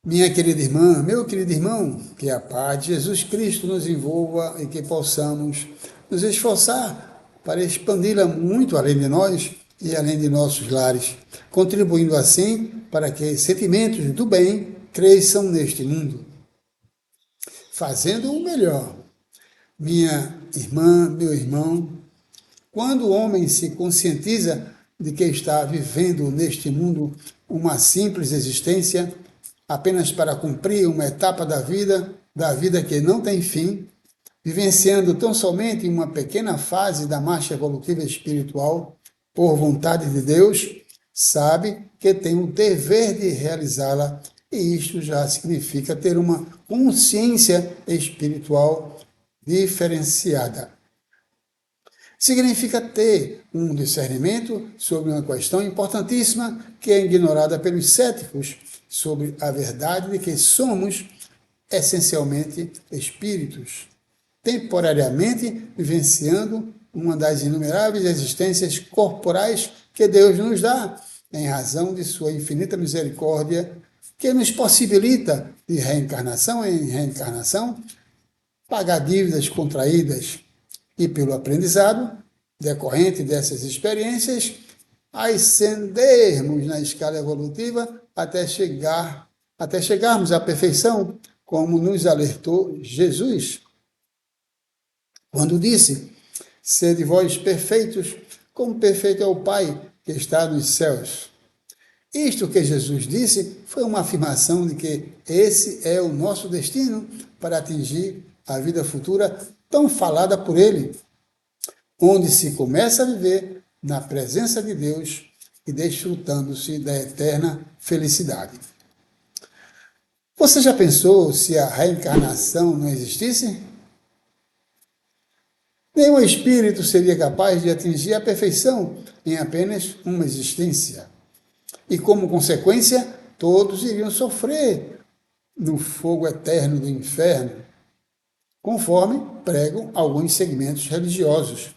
Minha querida irmã, meu querido irmão, que a paz de Jesus Cristo nos envolva e que possamos nos esforçar para expandi-la muito além de nós e além de nossos lares, contribuindo assim para que sentimentos do bem cresçam neste mundo, fazendo o melhor. Minha irmã, meu irmão, quando o homem se conscientiza de que está vivendo neste mundo uma simples existência, apenas para cumprir uma etapa da vida que não tem fim, vivenciando tão somente uma pequena fase da marcha evolutiva espiritual, por vontade de Deus, sabe que tem o dever de realizá-la, e isto já significa ter uma consciência espiritual diferenciada. Significa ter um discernimento sobre uma questão importantíssima que é ignorada pelos céticos, sobre a verdade de que somos essencialmente espíritos, temporariamente vivenciando uma das inumeráveis existências corporais que Deus nos dá, em razão de sua infinita misericórdia, que nos possibilita, de reencarnação em reencarnação, pagar dívidas contraídas e, pelo aprendizado decorrente dessas experiências, ascendermos na escala evolutiva até chegarmos à perfeição, como nos alertou Jesus, quando disse: sede vós perfeitos, como perfeito é o Pai que está nos céus. Isto que Jesus disse foi uma afirmação de que esse é o nosso destino para atingir a vida futura tão falada por ele, onde se começa a viver na presença de Deus e desfrutando-se da eterna felicidade. Você já pensou se a reencarnação não existisse? Nenhum espírito seria capaz de atingir a perfeição em apenas uma existência. E, como consequência, todos iriam sofrer no fogo eterno do inferno, conforme pregam alguns segmentos religiosos.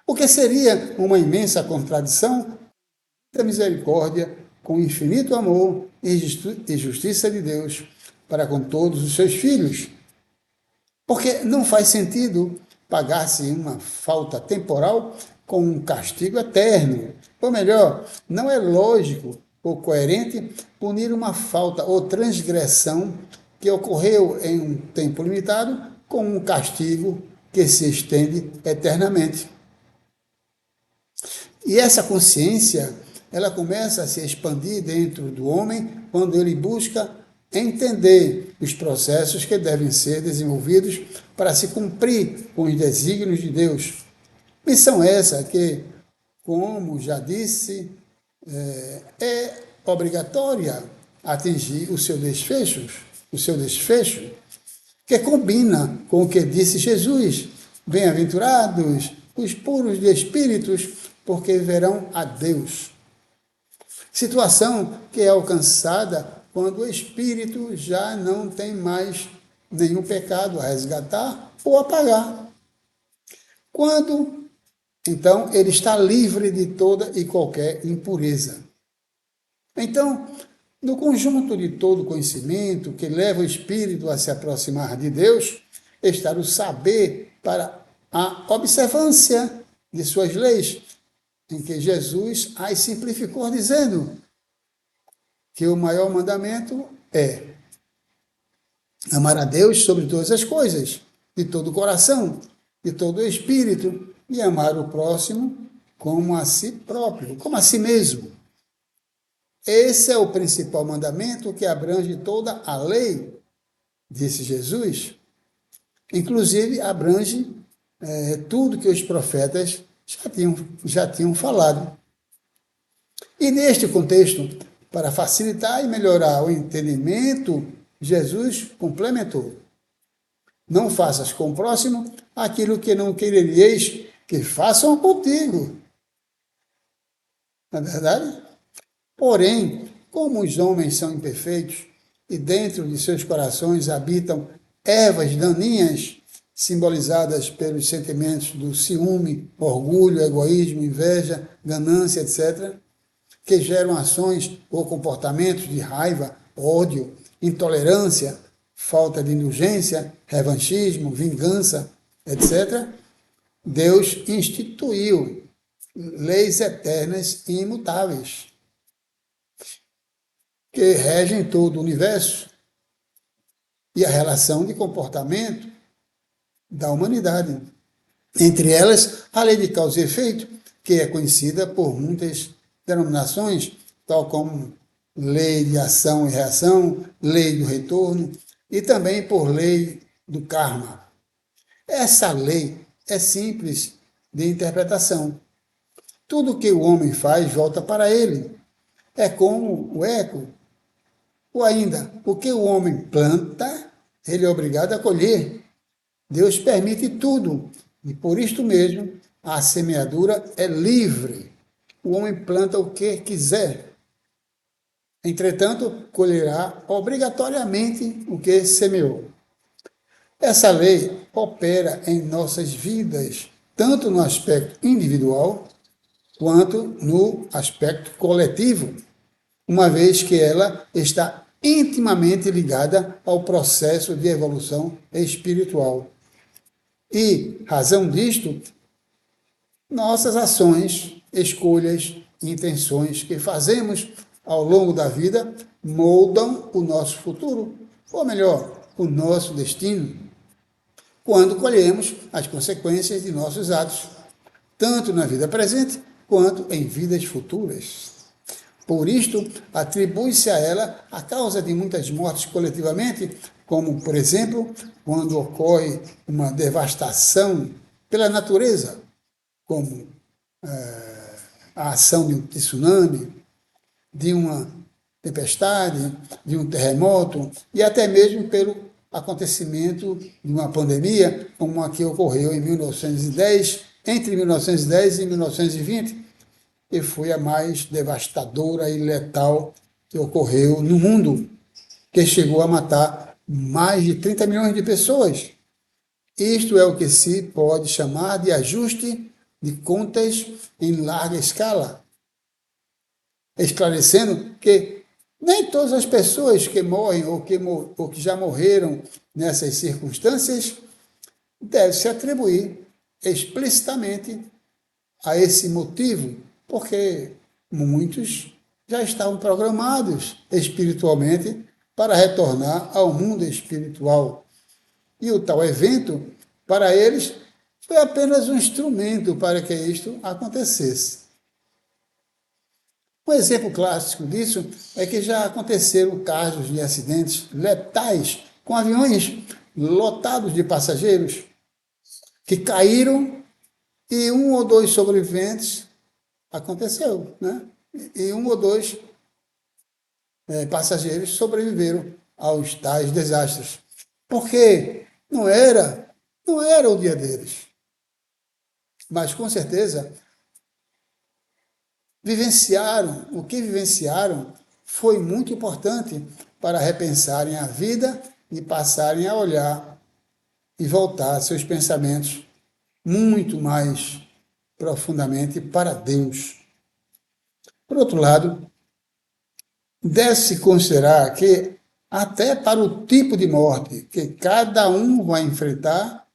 O que seria uma imensa contradição da misericórdia com o infinito amor e justiça de Deus para com todos os seus filhos. Porque não faz sentido pagar-se uma falta temporal com um castigo eterno. Ou melhor, não é lógico ou coerente punir uma falta ou transgressão que ocorreu em um tempo limitado com um castigo que se estende eternamente. E essa consciência, ela começa a se expandir dentro do homem quando ele busca entender os processos que devem ser desenvolvidos para se cumprir com os desígnios de Deus. Missão essa que, como já disse, é obrigatória atingir o seu desfecho, que combina com o que disse Jesus: bem-aventurados os puros de espíritos, porque verão a Deus. Situação que é alcançada quando o espírito já não tem mais nenhum pecado a resgatar ou apagar. Quando, então, ele está livre de toda e qualquer impureza. Então, no conjunto de todo conhecimento que leva o espírito a se aproximar de Deus, está o saber para a observância de suas leis, em que Jesus as simplificou dizendo que o maior mandamento é amar a Deus sobre todas as coisas, de todo o coração, de todo o espírito, e amar o próximo como a si próprio, como a si mesmo. Esse é o principal mandamento que abrange toda a lei, disse Jesus. Inclusive, abrange tudo que os profetas já tinham falado. E neste contexto, para facilitar e melhorar o entendimento, Jesus complementou: não faças com o próximo aquilo que não quereríeis que façam contigo. Não é verdade? Porém, como os homens são imperfeitos e dentro de seus corações habitam ervas daninhas, simbolizadas pelos sentimentos do ciúme, orgulho, egoísmo, inveja, ganância, etc., que geram ações ou comportamentos de raiva, ódio, intolerância, falta de indulgência, revanchismo, vingança, etc., Deus instituiu leis eternas e imutáveis que regem todo o universo e a relação de comportamento da humanidade. Entre elas, a lei de causa e efeito, que é conhecida por muitas denominações, tal como lei de ação e reação, lei do retorno e também por lei do karma. Essa lei é simples de interpretação. Tudo que o homem faz volta para ele. É como o eco. Ou ainda, o que o homem planta, ele é obrigado a colher. Deus permite tudo, e por isto mesmo a semeadura é livre. O homem planta o que quiser. Entretanto, colherá obrigatoriamente o que semeou. Essa lei opera em nossas vidas, tanto no aspecto individual, quanto no aspecto coletivo, uma vez que ela está intimamente ligada ao processo de evolução espiritual. E, razão disto, nossas ações, escolhas e intenções que fazemos ao longo da vida moldam o nosso futuro, ou melhor, o nosso destino, quando colhemos as consequências de nossos atos, tanto na vida presente quanto em vidas futuras. Por isto, atribui-se a ela a causa de muitas mortes coletivamente, como, por exemplo, quando ocorre uma devastação pela natureza, como a ação de um tsunami, de uma tempestade, de um terremoto, e até mesmo pelo acontecimento de uma pandemia, como a que ocorreu em 1910, entre 1910 e 1920, que foi a mais devastadora e letal que ocorreu no mundo, que chegou a matar mais de 30 milhões de pessoas. Isto é o que se pode chamar de ajuste de contas em larga escala, esclarecendo que nem todas as pessoas que morrem ou que já morreram nessas circunstâncias devem se atribuir explicitamente a esse motivo, porque muitos já estavam programados espiritualmente para retornar ao mundo espiritual. E o tal evento, para eles, foi apenas um instrumento para que isto acontecesse. Um exemplo clássico disso é que já aconteceram casos de acidentes letais com aviões lotados de passageiros que caíram e um ou dois sobreviventes aconteceu, né? E um ou dois passageiros sobreviveram aos tais desastres. Porque não era o dia deles. Mas, com certeza, o que vivenciaram foi muito importante para repensarem a vida e passarem a olhar e voltar seus pensamentos muito mais profundamente para Deus. Por outro lado, deve-se considerar que até para o tipo de morte que cada um vai enfrentar,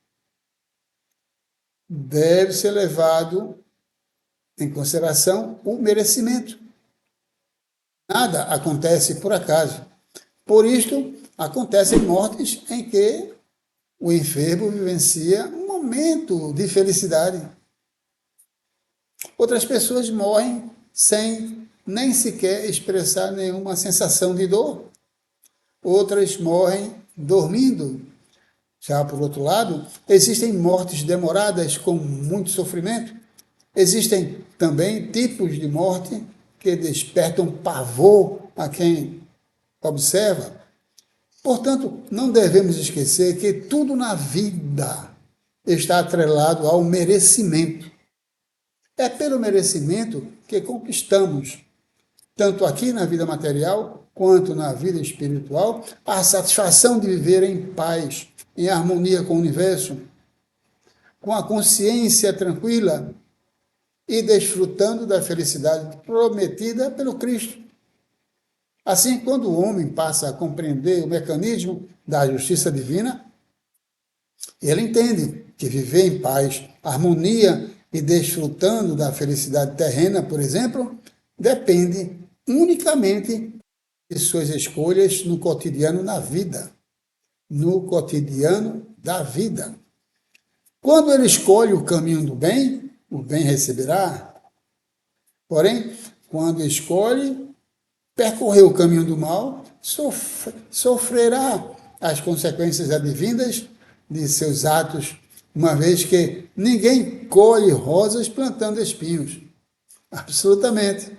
deve ser levado em consideração o merecimento. Nada acontece por acaso. Por isto, acontecem mortes em que o enfermo vivencia um momento de felicidade. Outras pessoas morrem sem nem sequer expressar nenhuma sensação de dor. Outras morrem dormindo. Já por outro lado, existem mortes demoradas com muito sofrimento. Existem também tipos de morte que despertam pavor a quem observa. Portanto, não devemos esquecer que tudo na vida está atrelado ao merecimento. É pelo merecimento que conquistamos, tanto aqui na vida material quanto na vida espiritual, a satisfação de viver em paz, em harmonia com o universo, com a consciência tranquila e desfrutando da felicidade prometida pelo Cristo. Assim, quando o homem passa a compreender o mecanismo da justiça divina, ele entende que viver em paz, harmonia e desfrutando da felicidade terrena, por exemplo, depende unicamente de suas escolhas no cotidiano na vida. No cotidiano da vida. Quando ele escolhe o caminho do bem, o bem receberá. Porém, quando escolhe percorrer o caminho do mal, sofrerá as consequências advindas de seus atos, uma vez que ninguém colhe rosas plantando espinhos. Absolutamente.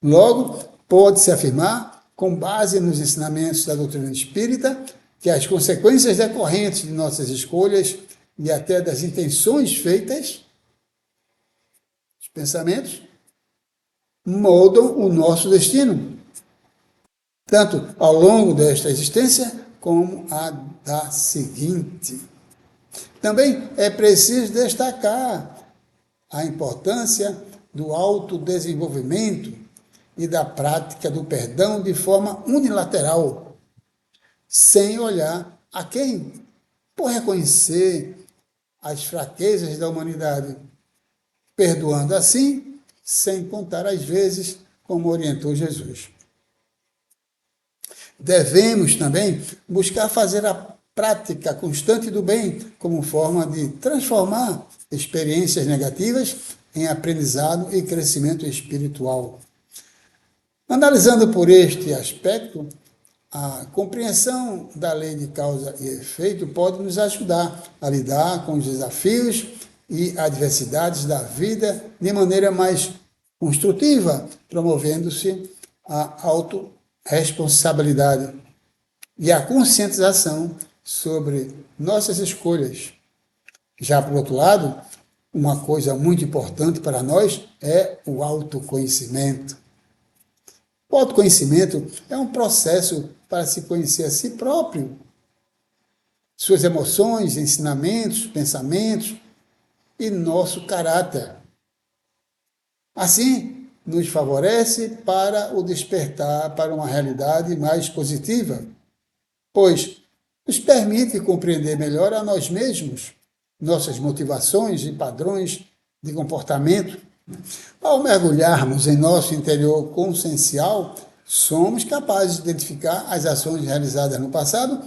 Logo, pode-se afirmar, com base nos ensinamentos da doutrina espírita, que as consequências decorrentes de nossas escolhas e até das intenções feitas, os pensamentos, moldam o nosso destino, tanto ao longo desta existência como a da seguinte. Também é preciso destacar a importância do autodesenvolvimento e da prática do perdão de forma unilateral, sem olhar a quem, por reconhecer as fraquezas da humanidade, perdoando assim, sem contar as vezes, como orientou Jesus. Devemos também buscar fazer a prática constante do bem como forma de transformar experiências negativas em aprendizado e crescimento espiritual. Analisando por este aspecto, a compreensão da lei de causa e efeito pode nos ajudar a lidar com os desafios e adversidades da vida de maneira mais construtiva, promovendo-se a autorresponsabilidade e a conscientização sobre nossas escolhas. Já por outro lado, uma coisa muito importante para nós é o autoconhecimento. O autoconhecimento é um processo para se conhecer a si próprio, suas emoções, ensinamentos, pensamentos e nosso caráter. Assim, nos favorece para o despertar para uma realidade mais positiva, pois nos permite compreender melhor a nós mesmos, nossas motivações e padrões de comportamento. Ao mergulharmos em nosso interior consciencial, somos capazes de identificar as ações realizadas no passado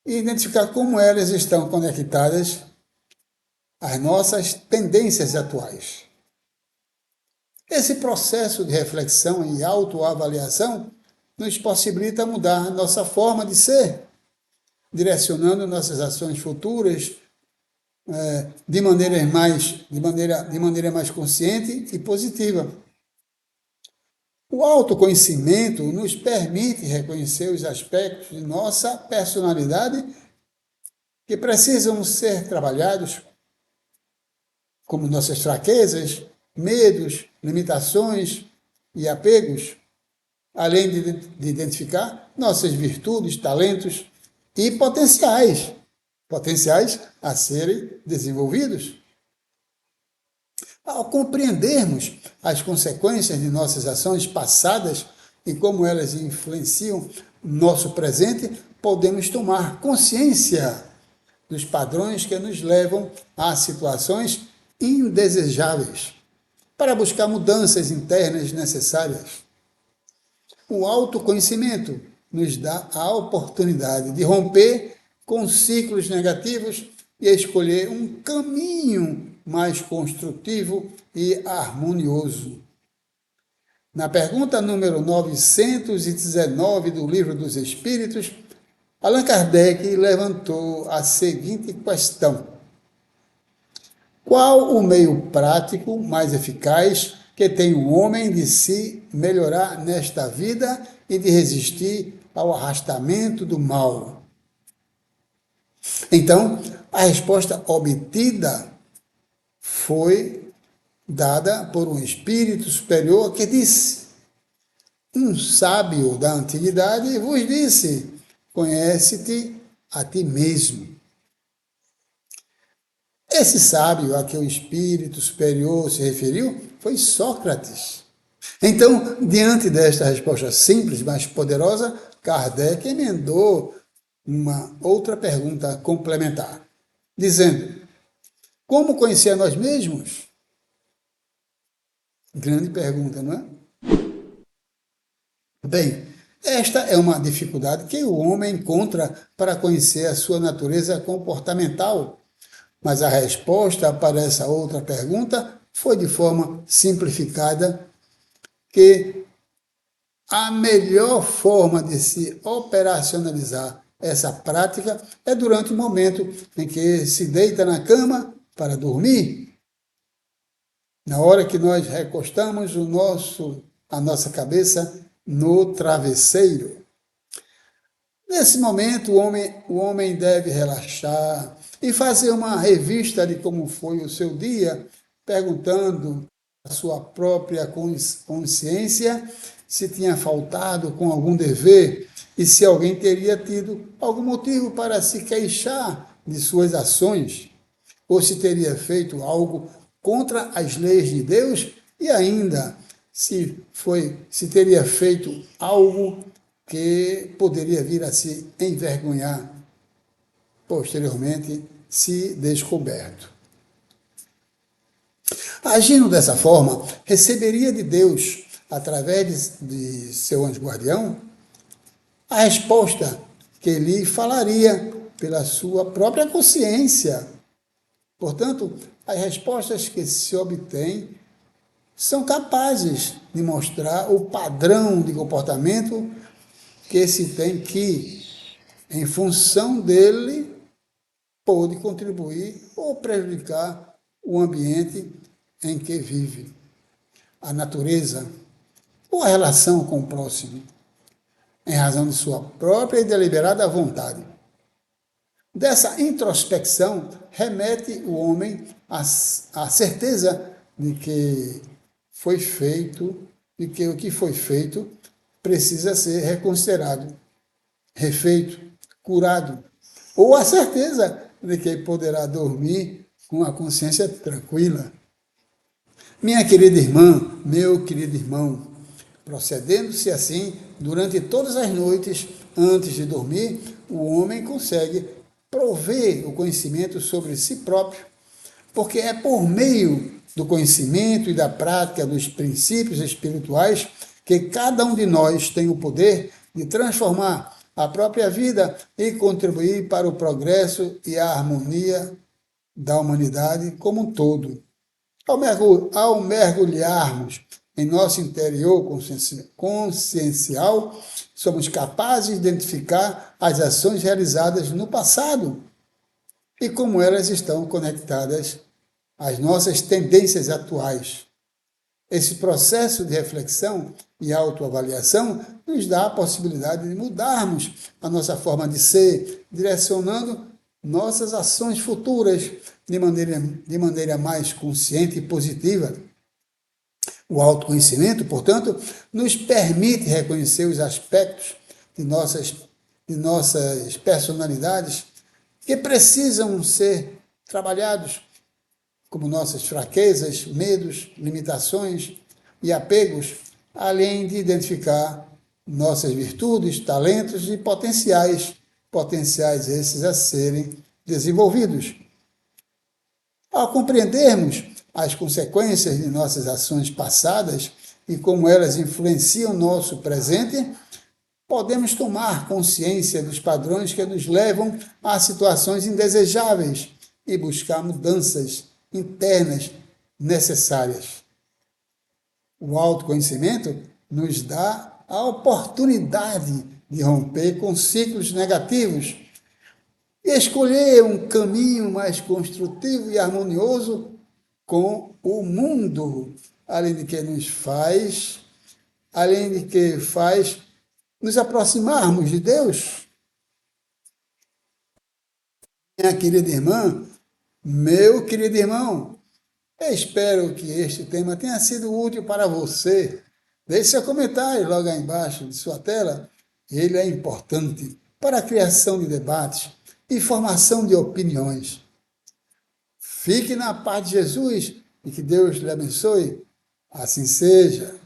e identificar como elas estão conectadas às nossas tendências atuais. Esse processo de reflexão e autoavaliação nos possibilita mudar nossa forma de ser, direcionando nossas ações futuras de maneira mais consciente e positiva. O autoconhecimento nos permite reconhecer os aspectos de nossa personalidade que precisam ser trabalhados, como nossas fraquezas, medos, limitações e apegos, além de identificar nossas virtudes, talentos e potenciais a serem desenvolvidos. Ao compreendermos as consequências de nossas ações passadas e como elas influenciam nosso presente, podemos tomar consciência dos padrões que nos levam a situações indesejáveis, para buscar mudanças internas necessárias. O autoconhecimento nos dá a oportunidade de romper com ciclos negativos e escolher um caminho mais construtivo e harmonioso. Na pergunta número 919 do Livro dos Espíritos, Allan Kardec levantou a seguinte questão: qual o meio prático mais eficaz que tem o homem de se melhorar nesta vida e de resistir ao arrastamento do mal? Então, a resposta obtida foi dada por um espírito superior que disse: um sábio da antiguidade vos disse, conhece-te a ti mesmo. Esse sábio a que o espírito superior se referiu foi Sócrates. Então, diante desta resposta simples, mas poderosa, Kardec emendou uma outra pergunta complementar, dizendo: como conhecer a nós mesmos? Grande pergunta, não é? Bem, esta é uma dificuldade que o homem encontra para conhecer a sua natureza comportamental, mas a resposta para essa outra pergunta foi de forma simplificada, que a melhor forma de se operacionalizar essa prática é durante o momento em que se deita na cama para dormir. Na hora que nós recostamos a nossa cabeça no travesseiro. Nesse momento, o homem deve relaxar e fazer uma revista de como foi o seu dia, perguntando à sua própria consciência se tinha faltado com algum dever e se alguém teria tido algum motivo para se queixar de suas ações, ou se teria feito algo contra as leis de Deus e ainda se teria feito algo que poderia vir a se envergonhar posteriormente, se descoberto. Agindo dessa forma, receberia de Deus, através de seu anjo guardião, a resposta que lhe falaria pela sua própria consciência. Portanto, as respostas que se obtêm são capazes de mostrar o padrão de comportamento que se tem que, em função dele, pode contribuir ou prejudicar o ambiente em que vive, a natureza ou a relação com o próximo, em razão de sua própria e deliberada vontade. Dessa introspecção remete o homem à certeza de que foi feito, de que o que foi feito precisa ser reconsiderado, refeito, curado, ou a certeza de que poderá dormir com a consciência tranquila. Minha querida irmã, meu querido irmão, procedendo-se assim, durante todas as noites, antes de dormir, o homem consegue prover o conhecimento sobre si próprio, porque é por meio do conhecimento e da prática dos princípios espirituais que cada um de nós tem o poder de transformar a própria vida e contribuir para o progresso e a harmonia da humanidade como um todo. Ao mergulharmos em nosso interior consciencial, somos capazes de identificar as ações realizadas no passado e como elas estão conectadas às nossas tendências atuais. Esse processo de reflexão e autoavaliação nos dá a possibilidade de mudarmos a nossa forma de ser, direcionando nossas ações futuras de maneira mais consciente e positiva. O autoconhecimento, portanto, nos permite reconhecer os aspectos de nossas personalidades que precisam ser trabalhados, como nossas fraquezas, medos, limitações e apegos, além de identificar nossas virtudes, talentos e potenciais esses a serem desenvolvidos. Ao compreendermos as consequências de nossas ações passadas e como elas influenciam nosso presente, podemos tomar consciência dos padrões que nos levam a situações indesejáveis e buscar mudanças internas necessárias. O autoconhecimento nos dá a oportunidade de romper com ciclos negativos e escolher um caminho mais construtivo e harmonioso com o mundo, além de que faz nos aproximarmos de Deus. Minha querida irmã, meu querido irmão, espero que este tema tenha sido útil para você. Deixe seu comentário logo aí embaixo de sua tela. Ele é importante para a criação de debates e formação de opiniões. Fique na paz de Jesus e que Deus lhe abençoe. Assim seja.